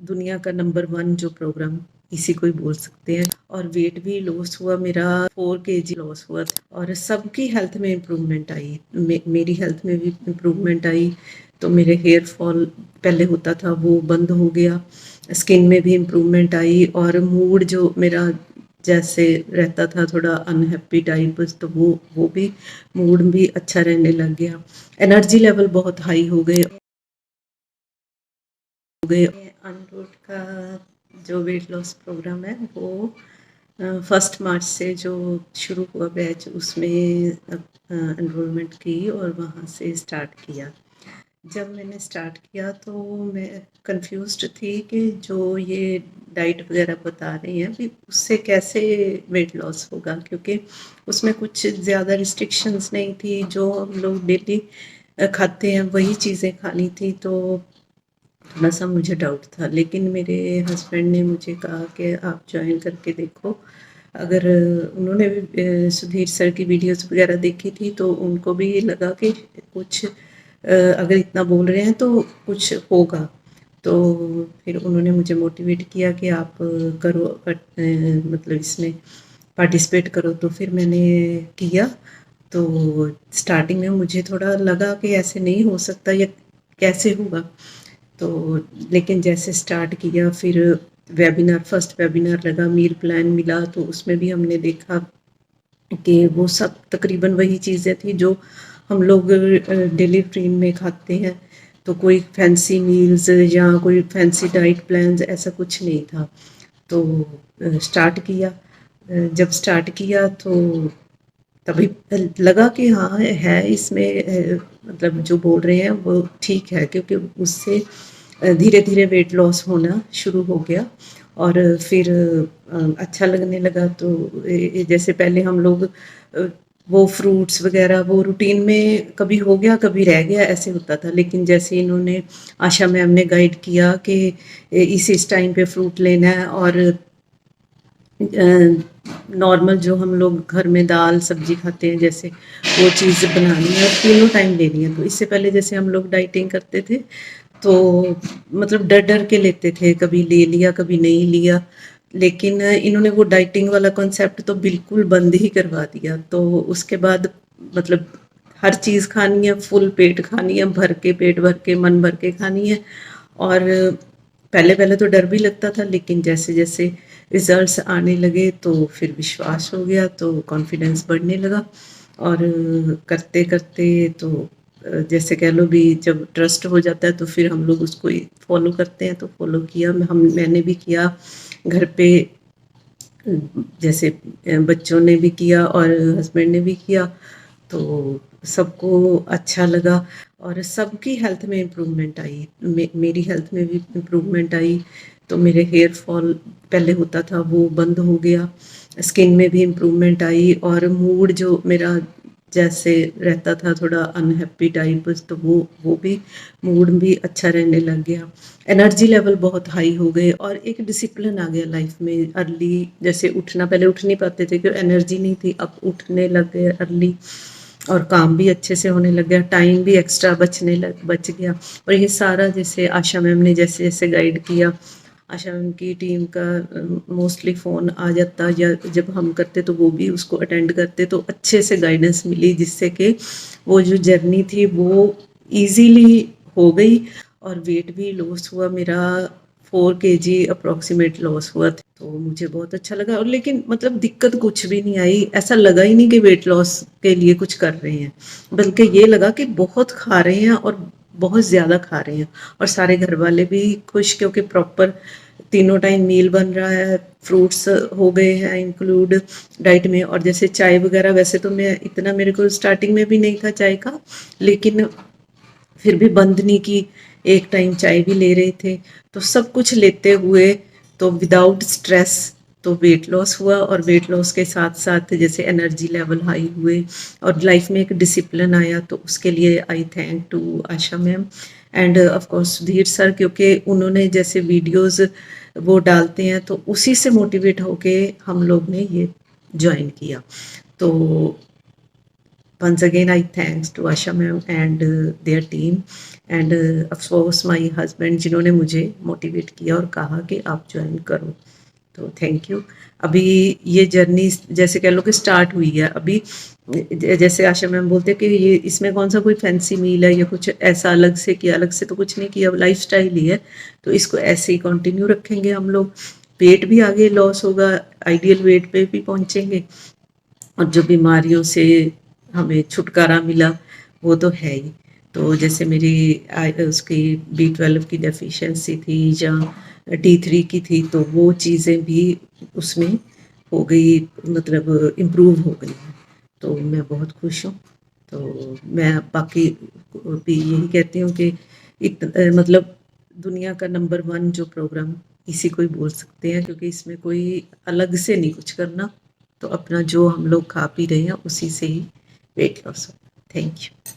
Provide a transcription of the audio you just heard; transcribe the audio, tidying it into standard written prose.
दुनिया का नंबर 1 जो प्रोग्राम इसी को ही बोल सकते हैं। और वेट भी लॉस हुआ, मेरा 4 केजी लॉस हुआ और सबकी हेल्थ में इम्प्रूवमेंट आई। मेरी हेल्थ में भी इम्प्रूवमेंट आई। तो मेरे हेयर फॉल पहले होता था वो बंद हो गया, स्किन में भी इम्प्रूवमेंट आई और मूड जो मेरा जैसे रहता था थोड़ा अनहैप्पी टाइप, तो वो भी मूड भी अच्छा रहने लग गया। एनर्जी लेवल बहुत हाई हो गए। अनरूट का जो वेट लॉस प्रोग्राम है वो 1 मार्च से जो शुरू हुआ बैच, उसमें एनरोलमेंट की और वहाँ से स्टार्ट किया। जब मैंने स्टार्ट किया तो मैं कंफ्यूज्ड थी कि जो ये डाइट वगैरह बता रही हैं भी उससे कैसे वेट लॉस होगा, क्योंकि उसमें कुछ ज़्यादा रिस्ट्रिक्शंस नहीं थी, जो हम लोग डेली खाते हैं वही चीज़ें खानी थी। तो थोड़ा सा मुझे डाउट था, लेकिन मेरे हस्बैंड ने मुझे कहा कि आप ज्वाइन करके देखो। अगर उन्होंने भी सुधीर सर की वीडियोस वगैरह देखी थी तो उनको भी लगा कि कुछ अगर इतना बोल रहे हैं तो कुछ होगा। तो फिर उन्होंने मुझे मोटिवेट किया कि आप करो, मतलब इसमें पार्टिसिपेट करो। तो फिर मैंने किया। तो स्टार्टिंग में मुझे थोड़ा लगा कि ऐसे नहीं हो सकता, या कैसे होगा। तो लेकिन जैसे स्टार्ट किया, फिर वेबिनार, फर्स्ट वेबिनार लगा, मील प्लान मिला, तो उसमें भी हमने देखा कि वो सब तकरीबन वही चीज़ें थी जो हम लोग डेली रूटीन में खाते हैं। तो कोई फैंसी मील्स या कोई फैंसी डाइट प्लान्स ऐसा कुछ नहीं था। तो स्टार्ट किया। जब स्टार्ट किया तो तभी लगा कि हाँ है इसमें, मतलब जो बोल रहे हैं वो ठीक है, क्योंकि उससे धीरे धीरे वेट लॉस होना शुरू हो गया। और फिर अच्छा लगने लगा। तो जैसे पहले हम लोग वो फ्रूट्स वगैरह वो रूटीन में कभी हो गया कभी रह गया ऐसे होता था, लेकिन जैसे इन्होंने आशा मैम ने गाइड किया कि इस टाइम पे फ्रूट लेना है, और नॉर्मल जो हम लोग घर में दाल सब्जी खाते हैं जैसे वो चीज़ बनानी है और तीनों टाइम लेनी है। तो इससे पहले जैसे हम लोग डाइटिंग करते थे तो मतलब डर डर के लेते थे, कभी ले लिया कभी नहीं लिया। लेकिन इन्होंने वो डाइटिंग वाला कॉन्सेप्ट तो बिल्कुल बंद ही करवा दिया। तो उसके बाद मतलब हर चीज़ खानी है, फुल पेट खानी है, भर के पेट भर के मन भर के खानी है। और पहले पहले तो डर भी लगता था, लेकिन जैसे जैसे रिजल्ट्स आने लगे तो फिर विश्वास हो गया, तो कॉन्फिडेंस बढ़ने लगा। और करते करते तो जैसे कह लो भी जब ट्रस्ट हो जाता है तो फिर हम लोग उसको फॉलो करते हैं। तो फॉलो किया मैंने भी किया घर पे, जैसे बच्चों ने भी किया और हस्बैंड ने भी किया। तो सबको अच्छा लगा और सबकी हेल्थ में इम्प्रूवमेंट आई। मेरी हेल्थ में भी इम्प्रूवमेंट आई। तो मेरे हेयर फॉल पहले होता था वो बंद हो गया, स्किन में भी इम्प्रूवमेंट आई और मूड जो मेरा जैसे रहता था थोड़ा अनहैप्पी टाइप, तो वो भी मूड भी अच्छा रहने लग गया। एनर्जी लेवल बहुत हाई हो गए और एक डिसिप्लिन आ गया लाइफ में। अर्ली जैसे उठना, पहले उठ नहीं पाते थे क्योंकि एनर्जी नहीं थी, अब उठने लग गए अर्ली और काम भी अच्छे से होने लग गया, टाइम भी एक्स्ट्रा बच गया। और ये सारा जैसे आशा मैम ने जैसे जैसे गाइड किया, आशा मैम की टीम का मोस्टली फ़ोन आ जाता, या जब हम करते तो वो भी उसको अटेंड करते, तो अच्छे से गाइडेंस मिली, जिससे कि वो जो जर्नी थी वो इजीली हो गई और वेट भी लॉस हुआ मेरा। 4 केजी अप्रॉक्सीमेट लॉस हुआ था। तो मुझे बहुत अच्छा लगा। और लेकिन मतलब दिक्कत कुछ भी नहीं आई, ऐसा लगा ही नहीं कि वेट लॉस के लिए कुछ कर रहे हैं, बल्कि ये लगा कि बहुत खा रहे हैं और बहुत ज़्यादा खा रहे हैं। और सारे घर वाले भी खुश, क्योंकि प्रॉपर तीनों टाइम मील बन रहा है, फ्रूट्स हो गए हैं इंक्लूड डाइट में। और जैसे चाय वगैरह, वैसे तो मैं इतना, मेरे को स्टार्टिंग में भी नहीं था चाय का, लेकिन फिर भी बंद नहीं की, एक टाइम चाय भी ले रहे थे। तो सब कुछ लेते हुए तो विदाउट स्ट्रेस तो वेट लॉस हुआ, और वेट लॉस के साथ साथ जैसे एनर्जी लेवल हाई हुए और लाइफ में एक डिसिप्लिन आया। तो उसके लिए I thank to Asha ma'am and of course Sudhir sir, क्योंकि उन्होंने जैसे वीडियोस वो डालते हैं तो उसी से मोटिवेट होके हम लोग ने ये ज्वाइन किया। तो once again I thanks to Asha ma'am and their team and of course my husband जिन्होंने मुझे मोटिवेट किया और कहा कि आप ज्वाइन करो, तो थैंक यू। अभी ये जर्नी जैसे कह लो कि स्टार्ट हुई है अभी, जैसे आशा मैम बोलते हैं कि ये इसमें कौन सा कोई फैंसी मील है या कुछ ऐसा अलग से किया, अलग से तो कुछ नहीं किया, लाइफ स्टाइल ही है, तो इसको ऐसे ही कंटिन्यू रखेंगे हम लोग। वेट भी आगे लॉस होगा, आइडियल वेट पे भी पहुंचेंगे, और जो बीमारियों से हमें छुटकारा मिला वो तो है ही। तो जैसे मेरी उसकी B12 की डेफिशिएंसी थी या D3 की थी, तो वो चीज़ें भी उसमें हो गई, मतलब इम्प्रूव हो गई हैं, तो मैं बहुत खुश हूँ। तो मैं बाकी भी यही कहती हूँ कि मतलब दुनिया का नंबर 1 जो प्रोग्राम इसी को ही बोल सकते हैं, क्योंकि इसमें कोई अलग से नहीं कुछ करना, तो अपना जो हम लोग खा पी रहे हैं उसी से ही वेट लॉस हो। Thank you.